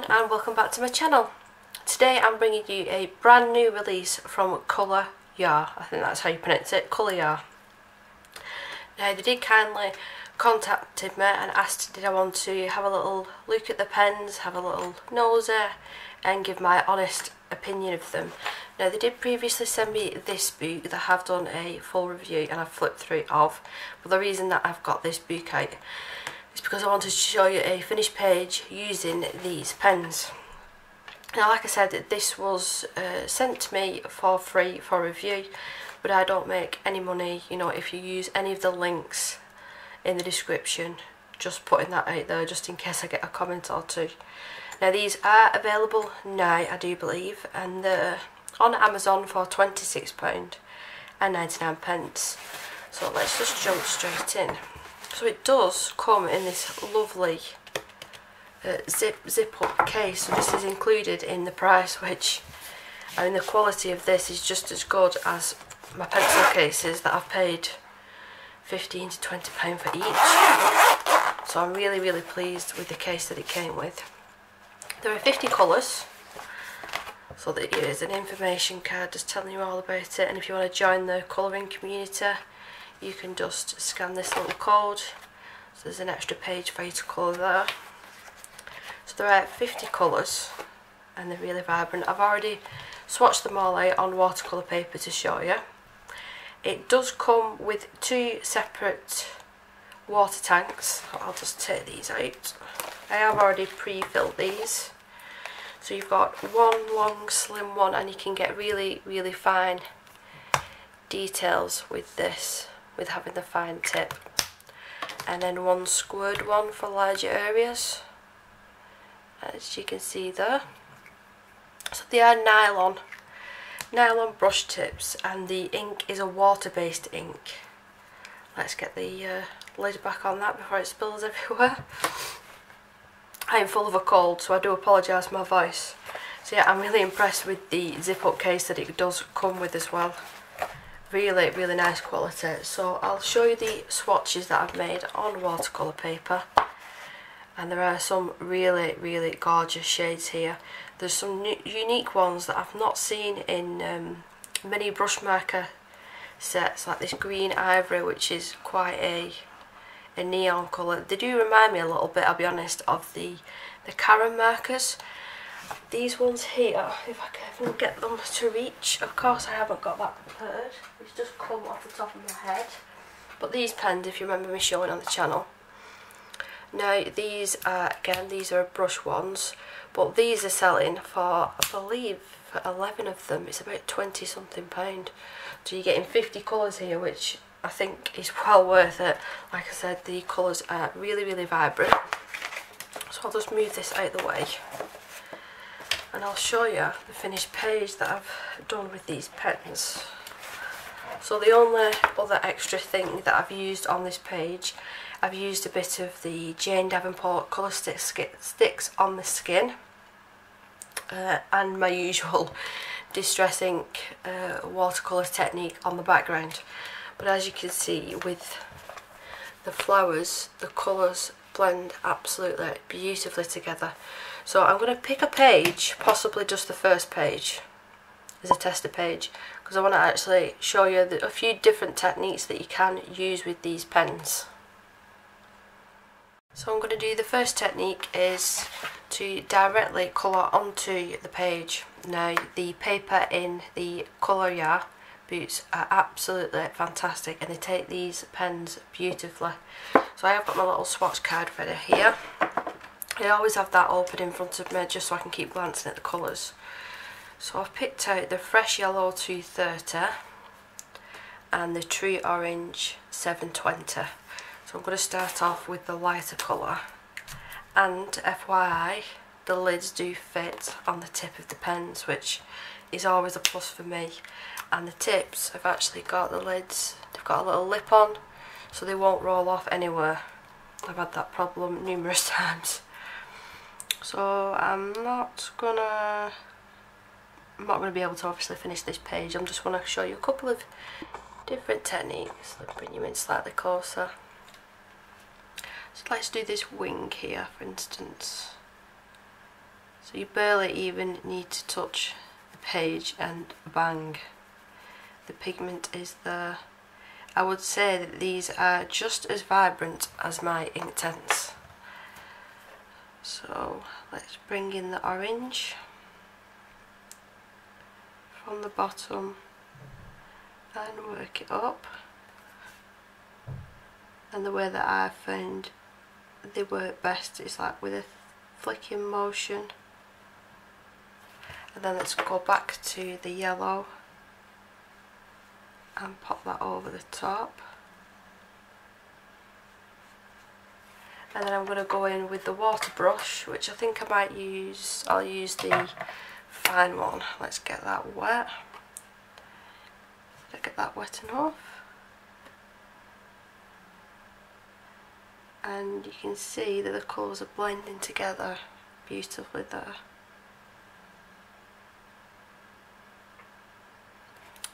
everyone and welcome back to my channel. Today I'm bringing you a brand new release from Colorya. I think that's how you pronounce it, Colorya. Now they did kindly contacted me and asked did I want to have a little look at the pens, have a little nosy and give my honest opinion of them. Now they did previously send me this book that I have done a full review and I've flipped through it of, but the reason that I've got this book out is because I wanted to show you a finished page using these pens. Now like I said, this was sent to me for free for review, but I don't make any money, you know, if you use any of the links in the description. Just putting that out there just in case I get a comment or two. Now these are available now, I do believe, and they're on Amazon for £26.99. So let's just jump straight in. So it does come in this lovely zip up case, so this is included in the price, which, I mean, the quality of this is just as good as my pencil cases that I've paid £15 to £20 for each. So I'm really pleased with the case that it came with. There are 50 colours, so that here is an information card just telling you all about it, and if you want to join the colouring community you can just scan this little code, so there's an extra page for you to colour there. So there are 50 colours and they're really vibrant. I've already swatched them all out on watercolour paper to show you. It does come with two separate water tanks. I'll just take these out. I have already pre-filled these. So you've got one long slim one and you can get really fine details with this, with having the fine tip, and then one squared one for larger areas, as you can see there. So they are nylon brush tips and the ink is a water based ink. Let's get the lid back on that before it spills everywhere. I am full of a cold, so I do apologise for my voice. So yeah, I'm really impressed with the zip up case that it does come with as well. Really nice quality. So I'll show you the swatches that I've made on watercolour paper, and there are some really gorgeous shades here. There's some unique ones that I've not seen in many brush marker sets, like this green ivory, which is quite a neon colour. They do remind me a little bit, I'll be honest, of the Caron markers. These ones here, if I can get them to reach, of course I haven't got that prepared, it's just come off the top of my head. But these pens, if you remember me showing on the channel. Now these are, again, these are brush ones, but these are selling for, I believe, for 11 of them, it's about 20 something pound. So you're getting 50 colours here, which I think is well worth it. Like I said, the colours are really vibrant. So I'll just move this out of the way and I'll show you the finished page that I've done with these pens. So the only other extra thing that I've used on this page, I've used a bit of the Jane Davenport colour sticks on the skin, and my usual Distress Ink watercolour technique on the background. But as you can see with the flowers, the colours blend absolutely beautifully together. So I'm going to pick a page, possibly just the first page as a tester page, because I want to actually show you a few different techniques that you can use with these pens. So I'm going to do, the first technique is to directly colour onto the page. Now the paper in the Colorya boots are absolutely fantastic and they take these pens beautifully. So I have got my little swatch card ready here. I always have that open in front of me just so I can keep glancing at the colours. So I've picked out the Fresh Yellow 230 and the True Orange 720. So I'm going to start off with the lighter colour, and FYI, the lids do fit on the tip of the pens, which is always a plus for me. And the tips have actually got the lids, they've got a little lip on, so they won't roll off anywhere. I've had that problem numerous times. So I'm not gonna be able to obviously finish this page. I'm just going to show you a couple of different techniques. Let's bring you in slightly closer. So let's do this wing here, for instance. So you barely even need to touch the page and bang, the pigment is there. I would say that these are just as vibrant as my Inktense. So let's bring in the orange from the bottom and work it up. And the way that I found they work best is like with a flicking motion. And then let's go back to the yellow and pop that over the top. And then I'm going to go in with the water brush, which I think I might use, I'll use the fine one. Let's get that wet. Did I get that wet enough? And you can see that the colours are blending together beautifully there.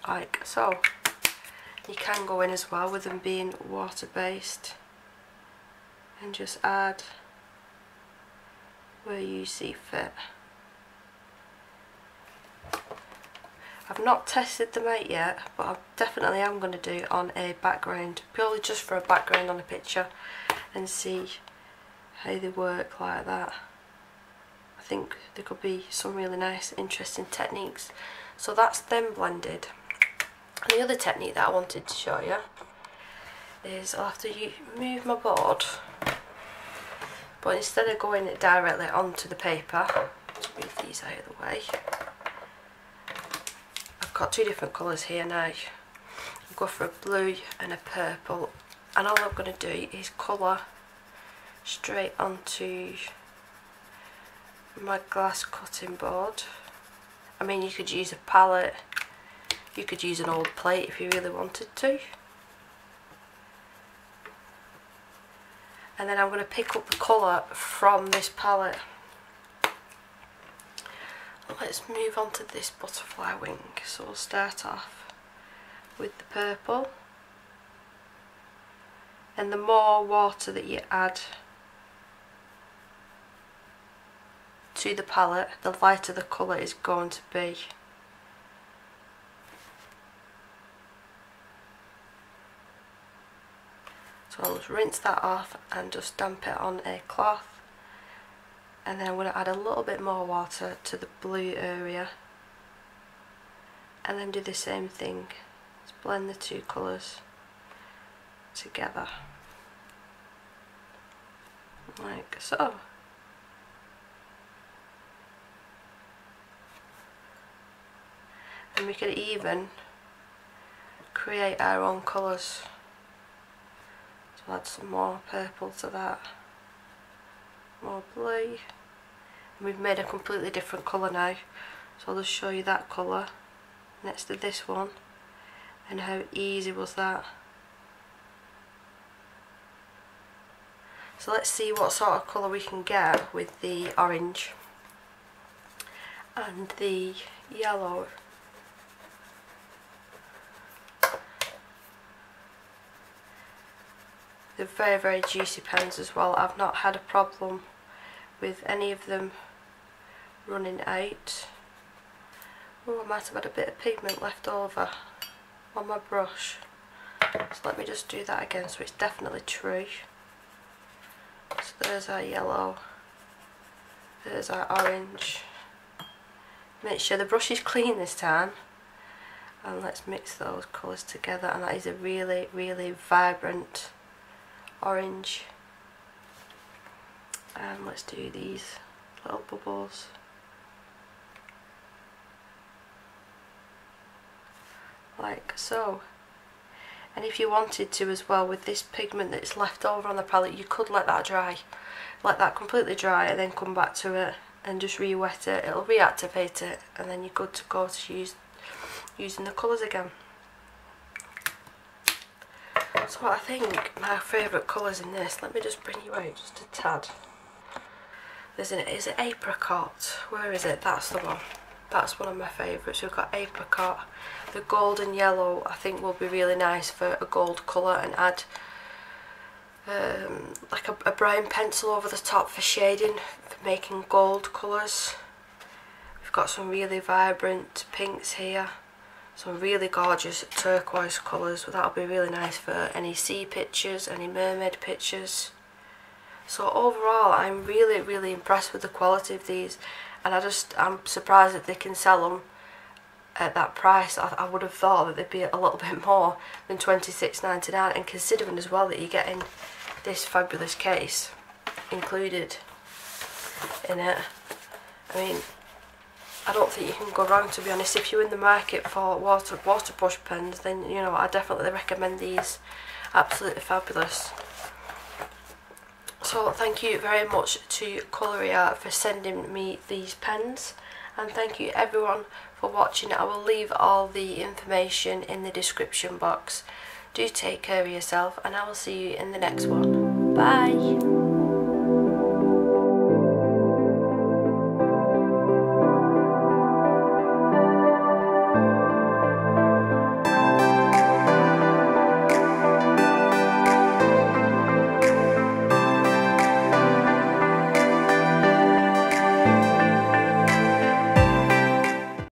Like so. You can go in as well with them being water based and just add where you see fit. I've not tested them out yet, but I definitely am going to do it on a background, purely just for a background on a picture, and see how they work like that. I think there could be some really nice, interesting techniques. So that's them blended. And the other technique that I wanted to show you is I'll have to move my board, but instead of going it directly onto the paper, to move these out of the way, I've got two different colours here now. I'll go for a blue and a purple, and all I'm going to do is colour straight onto my glass cutting board. I mean, you could use a palette, you could use an old plate if you really wanted to. And then I'm going to pick up the colour from this palette. Let's move on to this butterfly wing. So we'll start off with the purple. And the more water that you add to the palette, the lighter the colour is going to be. So I'll just rinse that off and just damp it on a cloth, and then I'm going to add a little bit more water to the blue area, and then do the same thing. Just blend the two colours together like so. And we could even create our own colours. So add some more purple to that, more blue, and we've made a completely different colour now. So I'll just show you that colour next to this one, and how easy was that. So let's see what sort of colour we can get with the orange and the yellow. They're very, very juicy pens as well. I've not had a problem with any of them running out. Oh, I might have had a bit of pigment left over on my brush. So let me just do that again so it's definitely true. So there's our yellow, there's our orange. Make sure the brush is clean this time. And let's mix those colours together, and that is a really, really vibrant orange. And let's do these little bubbles. Like so. And if you wanted to as well, with this pigment that's left over on the palette, you could let that dry. Let that completely dry and then come back to it and just re-wet it. It'll reactivate it, and then you're good to go to using the colours again. So I think my favourite colours in this, let me just bring you out just a tad. Is it apricot? Where is it? That's the one. That's one of my favourites. We've got apricot. The golden yellow I think will be really nice for a gold colour, and add like a brown pencil over the top for shading, for making gold colours. We've got some really vibrant pinks here, some really gorgeous turquoise colours. That'll be really nice for any sea pictures, any mermaid pictures. So overall, I'm really impressed with the quality of these, and I'm surprised that they can sell them at that price. I would have thought that they'd be a little bit more than $26.99, and considering as well that you're getting this fabulous case included in it, I mean, I don't think you can go wrong, to be honest. If you're in the market for water brush pens, then you know, I definitely recommend these. Absolutely fabulous. So thank you very much to Colorya for sending me these pens, and thank you everyone for watching. I will leave all the information in the description box. Do take care of yourself, and I will see you in the next one. Bye!